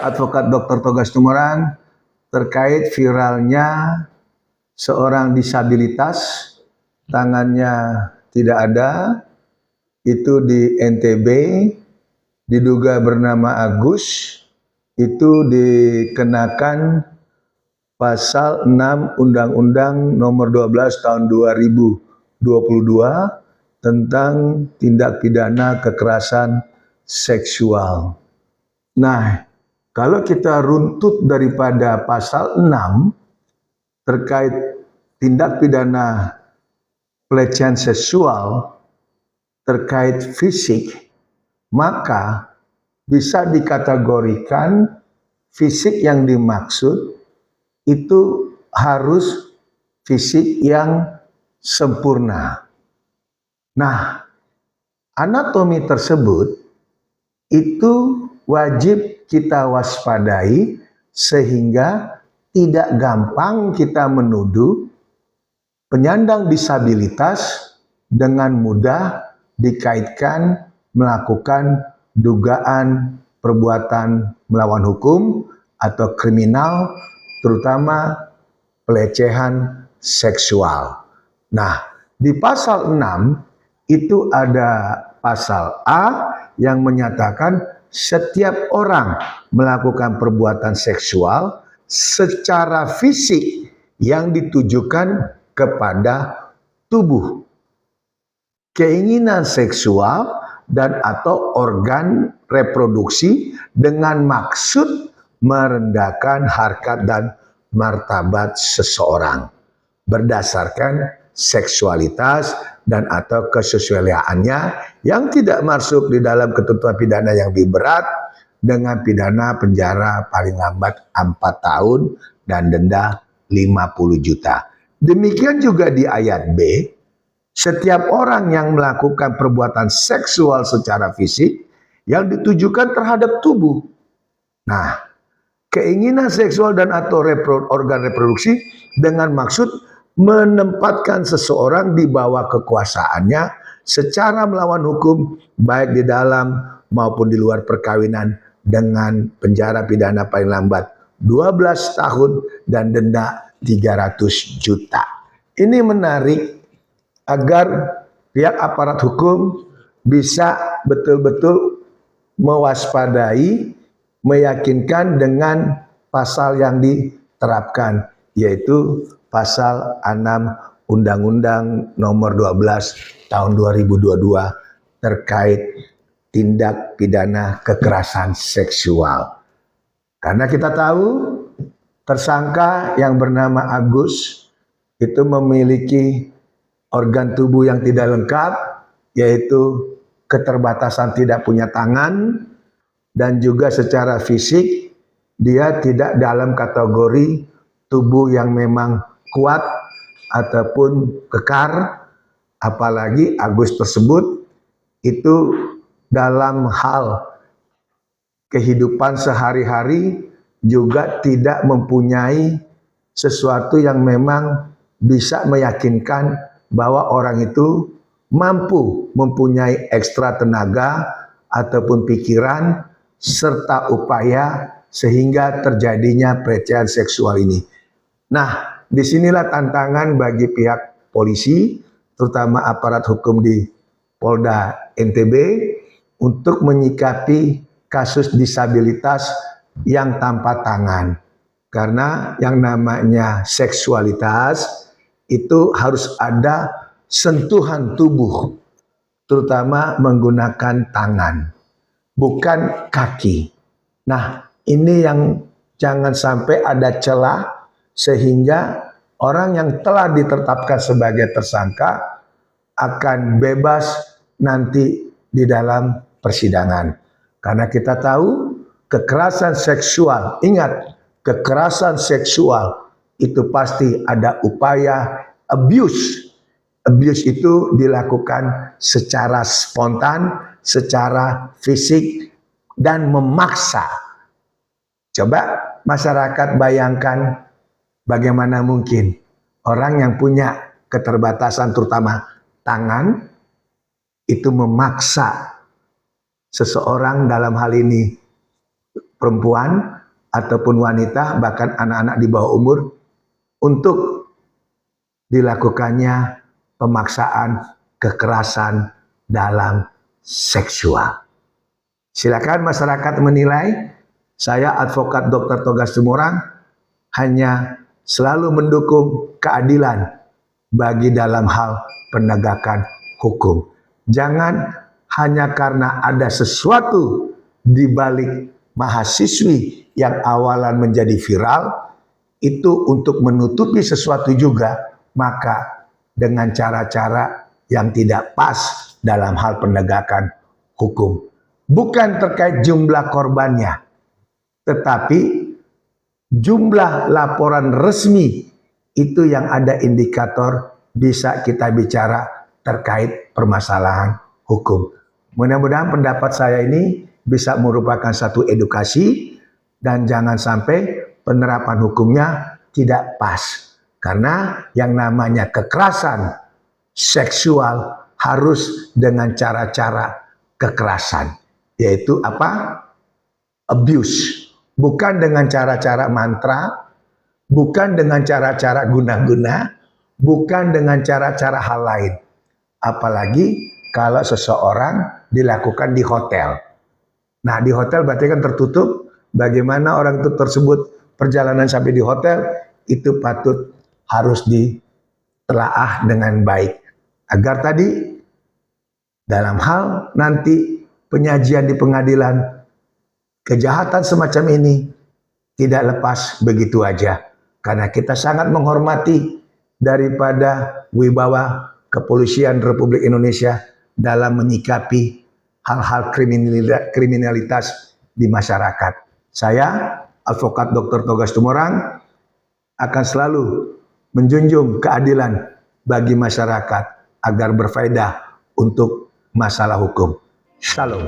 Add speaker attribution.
Speaker 1: Saya Advokat Dr. Togas Tumorang terkait viralnya seorang disabilitas, tangannya tidak ada, itu di NTB, diduga bernama Agus, itu dikenakan pasal 6 Undang-Undang Nomor 12 Tahun 2022 tentang tindak pidana kekerasan seksual. Nah, kalau kita runtut daripada pasal 6 terkait tindak pidana pelecehan seksual terkait fisik, maka bisa dikategorikan fisik yang dimaksud itu harus fisik yang sempurna. Nah, anatomi tersebut itu wajib kita waspadai sehingga tidak gampang kita menuduh penyandang disabilitas dengan mudah dikaitkan melakukan dugaan perbuatan melawan hukum atau kriminal, terutama pelecehan seksual. Nah, di pasal 6 itu ada pasal A yang menyatakan setiap orang melakukan perbuatan seksual secara fisik yang ditujukan kepada tubuh, keinginan seksual dan atau organ reproduksi dengan maksud merendahkan harkat dan martabat seseorang berdasarkan seksualitas dan atau kesesuaiannya yang tidak masuk di dalam ketentuan pidana yang lebih berat dengan pidana penjara paling lambat 4 tahun dan denda 50 juta. Demikian juga di ayat B, setiap orang yang melakukan perbuatan seksual secara fisik yang ditujukan terhadap tubuh. Nah, keinginan seksual dan atau organ reproduksi dengan maksud menempatkan seseorang di bawah kekuasaannya secara melawan hukum baik di dalam maupun di luar perkawinan dengan penjara pidana paling lambat 12 tahun dan denda 300 juta. Ini menarik agar pihak aparat hukum bisa betul-betul mewaspadai, meyakinkan dengan pasal yang diterapkan, yaitu pasal 6 Undang-Undang Nomor 12 Tahun 2022 terkait tindak pidana kekerasan seksual. Karena kita tahu tersangka yang bernama Agus itu memiliki organ tubuh yang tidak lengkap, yaitu keterbatasan tidak punya tangan, dan juga secara fisik dia tidak dalam kategori tubuh yang memang kuat ataupun kekar, apalagi Agus tersebut itu dalam hal kehidupan sehari-hari juga tidak mempunyai sesuatu yang memang bisa meyakinkan bahwa orang itu mampu mempunyai ekstra tenaga ataupun pikiran serta upaya sehingga terjadinya pelecehan seksual ini. Nah, disinilah tantangan bagi pihak polisi, terutama aparat hukum di Polda NTB, untuk menyikapi kasus disabilitas yang tanpa tangan. Karena yang namanya seksualitas itu harus ada sentuhan tubuh, terutama menggunakan tangan, bukan kaki. Nah, ini yang jangan sampai ada celah sehingga orang yang telah ditetapkan sebagai tersangka akan bebas nanti di dalam persidangan. Karena kita tahu kekerasan seksual, ingat, kekerasan seksual itu pasti ada upaya abuse. Abuse itu dilakukan secara spontan, secara fisik, dan memaksa. Coba masyarakat bayangkan bagaimana mungkin orang yang punya keterbatasan terutama tangan itu memaksa seseorang, dalam hal ini perempuan ataupun wanita, bahkan anak-anak di bawah umur, untuk dilakukannya pemaksaan kekerasan dalam seksual. Silakan masyarakat menilai. Saya advokat Dr. Togas Tumorang hanya selalu mendukung keadilan bagi dalam hal penegakan hukum. Jangan hanya karena ada sesuatu di balik mahasiswi yang awalan menjadi viral, itu untuk menutupi sesuatu juga, maka dengan cara-cara yang tidak pas dalam hal penegakan hukum. Bukan terkait jumlah korbannya, tetapi jumlah laporan resmi itu yang ada indikator bisa kita bicara terkait permasalahan hukum. Mudah-mudahan pendapat saya ini bisa merupakan satu edukasi dan jangan sampai penerapan hukumnya tidak pas. Karena yang namanya kekerasan seksual harus dengan cara-cara kekerasan. Yaitu apa? Abuse. Bukan dengan cara-cara mantra, bukan dengan cara-cara guna-guna, bukan dengan cara-cara hal lain. Apalagi kalau seseorang dilakukan di hotel. Nah, di hotel berarti kan tertutup. Bagaimana orang itu tersebut perjalanan sampai di hotel, itu patut harus ditelaah dengan baik. Agar tadi dalam hal nanti penyajian di pengadilan, kejahatan semacam ini tidak lepas begitu aja. Karena kita sangat menghormati daripada wibawa Kepolisian Republik Indonesia dalam menyikapi hal-hal kriminalitas di masyarakat. Saya, advokat Dr. Togas Tumorang, akan selalu menjunjung keadilan bagi masyarakat agar berfaedah untuk masalah hukum. Shalom.